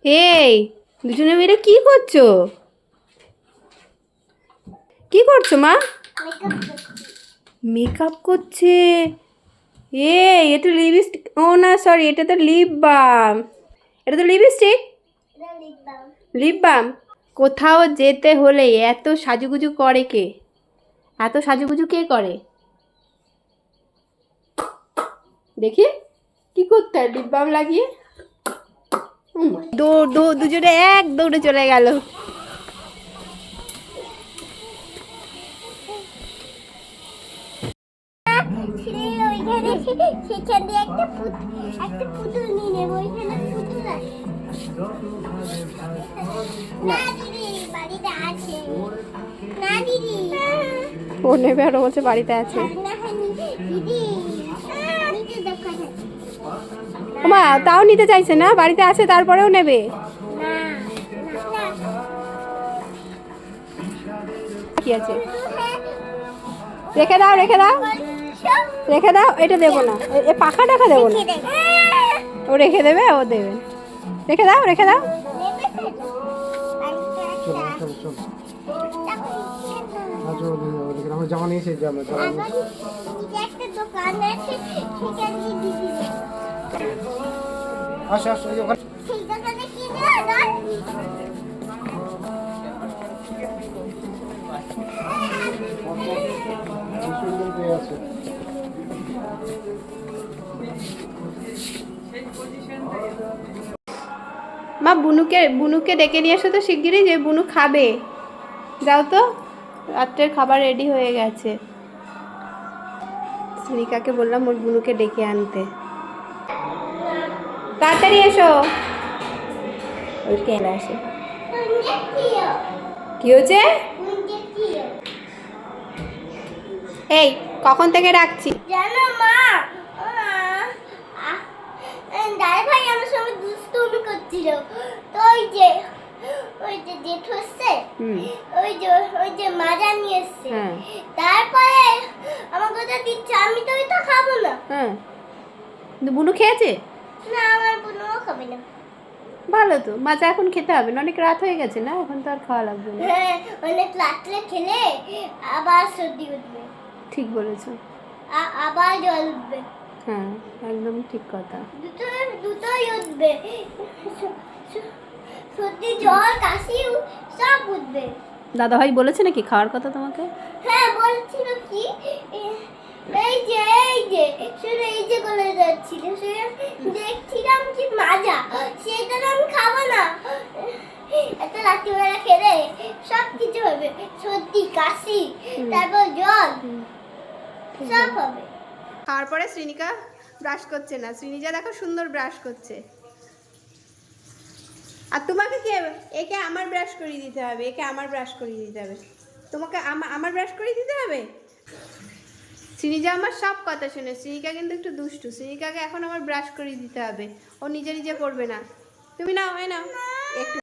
এই দুজনে মিলে কি করছো? কি করছো মা? মেকআপ করছে। এটা লিপস্টিক, ও না সরি, এটা তো লিপ বাম। এটা তো লিপস্টিক, লিপ বাম। কোথাও যেতে হলে এত সাজুগুজু করে কে? এত সাজুগুজু কে করে দেখি? কি করতে হয় লিপ বাম লাগিয়ে? দৌড় দৌড়, দুজনে এক দৌড়ে চলে গেল। ও নেবে আর বলছে বাড়িতে আছে। মা তাও নিতে চাইছে না, বাড়িতে আছে তারপরেও নেবে। কি আছে? রেখে দাও রেখে দাও রেখে দাও, এটা দেবো না, এ পাখা টাকা দেবো না। ও রেখে দেবে, ও দেবে। রেখে দাও রেখে দাও। জামা নিয়েছি, আসো আসো আছে। মা বুনুকে ডেকে নিয়ে এসো তো শিগগিরই, যে বুনু খাবে। যাও তো, রাত্রের খাবার রেডি হয়ে গেছে। শ্রীকাকে বললাম ওর বুনুকে ডেকে আনতে। তাড়াতাড়ি এসো। ওই কেন আসে? কি হয়েছে? এই কখন থেকে ডাকছি জানো মা, দাদা ভাই আমার সঙ্গে দুষ্টুমি করছিল। তো ওই যে জেঠ হচ্ছে, ওই যে মাজা নিয়ে এসছে। তারপরে আমার কথা দিচ্ছে, আমি তো ওইটা খাবো না। বুনু খেয়েছে? না, আমার বুনুও খাবে না। ভালো তো, মাজা এখন খেতে হবে না, অনেক রাত হয়ে গেছে না, এখন তো আর খাওয়া লাগবে না। হ্যাঁ, অনেক রাত্রে খেলে আবার সর্দি উঠবে। ঠিক বলেছো, আবার জল উঠবে। হ্যাঁ একদম ঠিক কথা। দুটোই উঠবে, সর্দি জ্বর কাশি সব উঠবে। দাদা ভাই বলেছে নাকি খাওয়ার কথা তোমাকে? হ্যাঁ বলছিল কি, এই যে শুনে এই যে বলে যাচ্ছিল, সে দেখছিলাম কি মাজা, সেটা তো আমি খাবো না। এত রাত্রিবেলা খেলে সব কিছু হবে, সর্দি কাশি তারপর জল সব হবে। খাওয়ার পরে শ্রীনিকা ব্রাশ করছে না, শ্রীনিজা দেখো সুন্দর ব্রাশ করছে। আর তোমাকে কি, একে আমার ব্রাশ করিয়ে দিতে হবে, একে আমার ব্রাশ করিয়ে দিতে হবে, তোমাকে আমার ব্রাশ করিয়ে দিতে হবে। শ্রীনিজা আমার সব কথা শুনে, শ্রীনিকা কিন্তু একটু দুষ্টু, শ্রীনিকাকে এখন আমার ব্রাশ করিয়ে দিতে হবে, ও নিজে নিজে করবে না। তুমি নাও, নাও একটু।